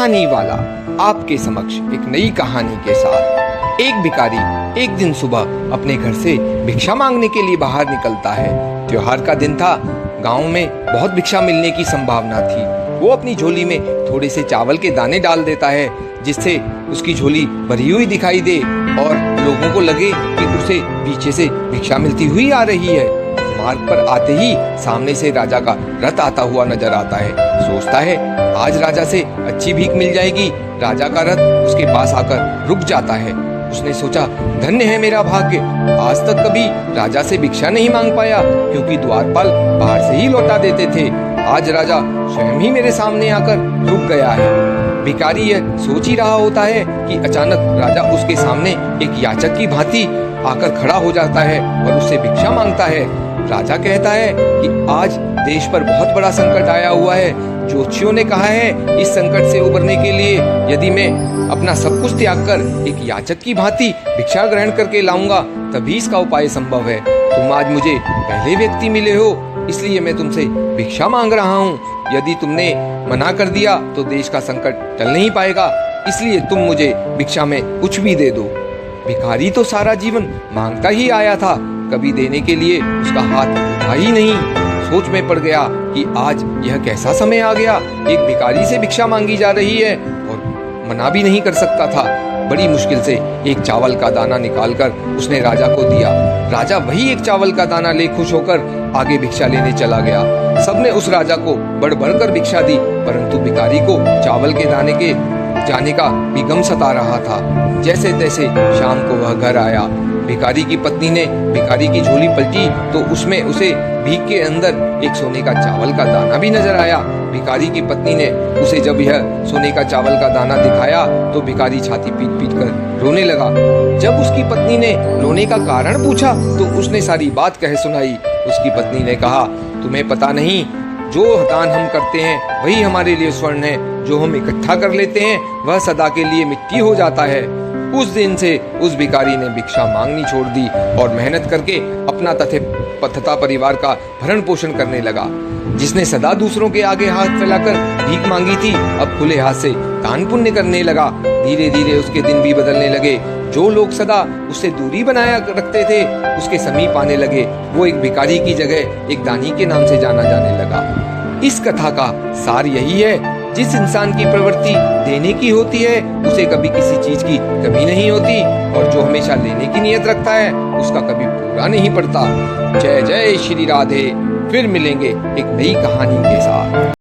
कहानी वाला आपके समक्ष एक नई कहानी के साथ। एक भिखारी एक दिन सुबह अपने घर से भिक्षा मांगने के लिए बाहर निकलता है। त्योहार का दिन था। गांव में बहुत भिक्षा मिलने की संभावना थी। वो अपनी झोली में थोड़े से चावल के दाने डाल देता है, जिससे उसकी झोली भरी हुई दिखाई दे और लोगों को लगे कि उसे पीछे से भिक्षा मिलती हुई आ रही है। मार्ग पर आते ही सामने से राजा का रथ आता हुआ नजर आता है। सोचता है आज राजा से अच्छी भीख मिल जाएगी। राजा का रथ उसके पास आकर रुक जाता है। उसने सोचा धन्य है मेरा भाग्य, आज तक कभी राजा से भिक्षा नहीं मांग पाया, क्योंकि द्वारपाल बाहर से ही लौटा देते थे। आज राजा स्वयं ही मेरे सामने आकर रुक गया है। भिखारी यह सोच ही रहा होता है कि अचानक राजा उसके सामने एक याचक की भांति आकर खड़ा हो जाता है और उससे भिक्षा मांगता है। राजा कहता है कि आज देश पर बहुत बड़ा संकट आया हुआ है। ज्योतिषियों ने कहा है इस संकट से उबरने के लिए यदि मैं अपना सब कुछ त्याग कर एक याचक की भांति भिक्षा ग्रहण करके लाऊंगा तभी इसका उपाय संभव है। तुम आज मुझे पहले व्यक्ति मिले हो, इसलिए मैं तुमसे भिक्षा मांग रहा हूँ। यदि तुमने मना कर दिया तो देश का संकट टल नहीं पाएगा, इसलिए तुम मुझे भिक्षा में कुछ भी दे दो। भिखारी तो सारा जीवन मांगता ही आया था, कभी देने के लिए उसका हाथ उठा ही नहीं। सोच में पड़ गया कि आज यह कैसा समय आ गया, एक भिखारी से भिक्षा मांगी जा रही है और मना भी नहीं कर सकता था। बड़ी मुश्किल से एक चावल का दाना निकालकर उसने राजा को दिया। राजा वही एक चावल का दाना ले खुश होकर आगे भिक्षा लेने चला गया। सबने उस राजा को बढ़ बढ़ कर भिक्षा दी, परंतु भिखारी को चावल के दाने के जाने का भी गम सता रहा था। जैसे तैसे शाम को वह घर आया। भिखारी की पत्नी ने भिखारी की झोली पलटी तो उसमें उसे भीख के अंदर एक सोने का चावल का दाना भी नजर आया। भिखारी की पत्नी ने उसे जब यह सोने का चावल का दाना दिखाया तो भिखारी छाती पीट पीट कर रोने लगा। जब उसकी पत्नी ने रोने का कारण पूछा तो उसने सारी बात कह सुनाई। उसकी पत्नी ने कहा तुम्हें पता नहीं, जो दान हम करते हैं वही हमारे लिए स्वर्ण है, जो हम इकट्ठा कर लेते हैं वह सदा के लिए मिट्टी हो जाता है। उस दिन से उस भिखारी ने भिक्षा मांगनी छोड़ दी और मेहनत करके अपना तथा परिवार का भरण पोषण करने लगा। जिसने सदा दूसरों के आगे हाथ फैलाकर भीख मांगी थी, अब खुले हाथ से दान पुण्य करने लगा। धीरे धीरे उसके दिन भी बदलने लगे। जो लोग सदा उससे दूरी बनाया रखते थे उसके समीप आने लगे। वो एक भिखारी की जगह एक दानी के नाम से जाना जाने लगा। इस कथा का सार यही है, जिस इंसान की प्रवृत्ति देने की होती है उसे कभी किसी चीज की कमी नहीं होती, और जो हमेशा लेने की नियत रखता है उसका कभी पूरा नहीं पड़ता। जय जय श्री राधे। फिर मिलेंगे एक नई कहानी के साथ।